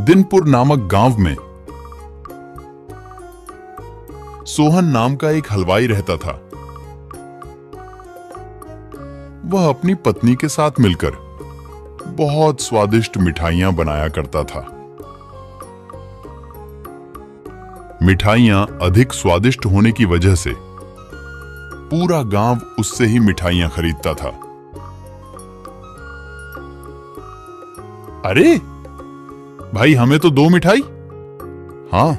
दिनपुर नामक गांव में सोहन नाम का एक हलवाई रहता था। वह अपनी पत्नी के साथ मिलकर बहुत स्वादिष्ट मिठाइयां बनाया करता था। मिठाइयां अधिक स्वादिष्ट होने की वजह से पूरा गांव उससे ही मिठाइयां खरीदता था। अरे भाई, हमें तो दो मिठाई। हाँ,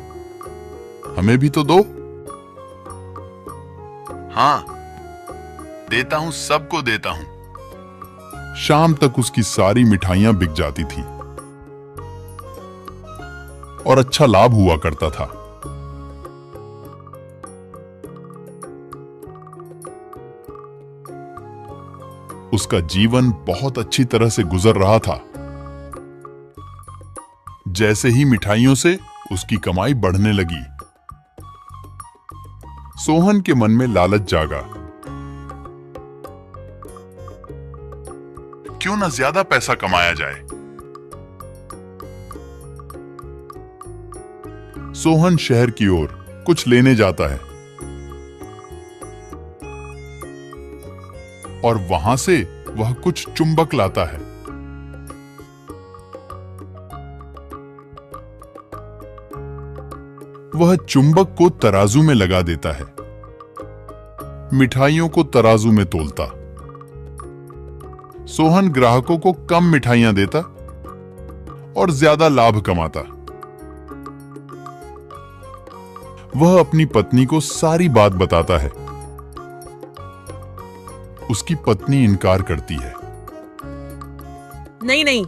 हमें भी तो दो। हाँ, देता हूं, सबको देता हूं। शाम तक उसकी सारी मिठाइयां बिक जाती थी और अच्छा लाभ हुआ करता था। उसका जीवन बहुत अच्छी तरह से गुजर रहा था। जैसे ही मिठाइयों से उसकी कमाई बढ़ने लगी, सोहन के मन में लालच जागा। क्यों ना ज्यादा पैसा कमाया जाए। सोहन शहर की ओर कुछ लेने जाता है और वहां से वह कुछ चुंबक लाता है। वह चुंबक को तराजू में लगा देता है, मिठाइयों को तराजू में तोलता। सोहन ग्राहकों को कम मिठाइयां देता और ज्यादा लाभ कमाता। वह अपनी पत्नी को सारी बात बताता है। उसकी पत्नी इनकार करती है। नहीं नहीं,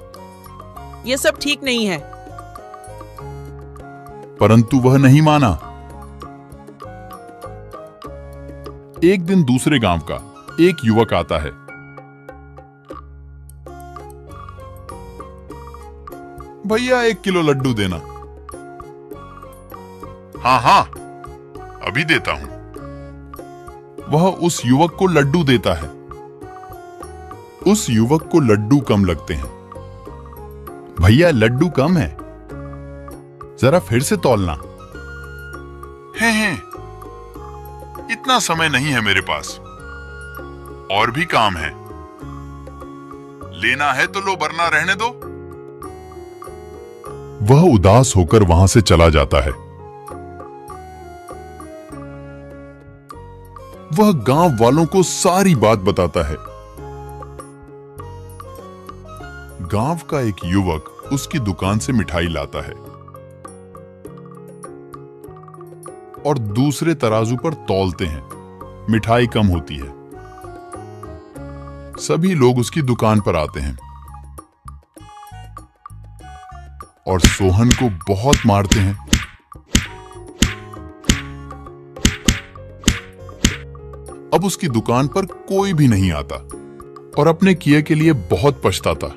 ये सब ठीक नहीं है। परंतु वह नहीं माना। एक दिन दूसरे गांव का एक युवक आता है। भैया, 1 किलो लड्डू देना। हाँ हाँ, अभी देता हूं। वह उस युवक को लड्डू देता है। उस युवक को लड्डू कम लगते हैं। भैया, लड्डू कम है, जरा फिर से तौलना। हैं, इतना समय नहीं है मेरे पास, और भी काम है। लेना है तो लो, वरना रहने दो। वह उदास होकर वहां से चला जाता है। वह गांव वालों को सारी बात बताता है। गांव का एक युवक उसकी दुकान से मिठाई लाता है और दूसरे तराजू पर तौलते हैं। मिठाई कम होती है। सभी लोग उसकी दुकान पर आते हैं और सोहन को बहुत मारते हैं। अब उसकी दुकान पर कोई भी नहीं आता और अपने किए के लिए बहुत पछताता।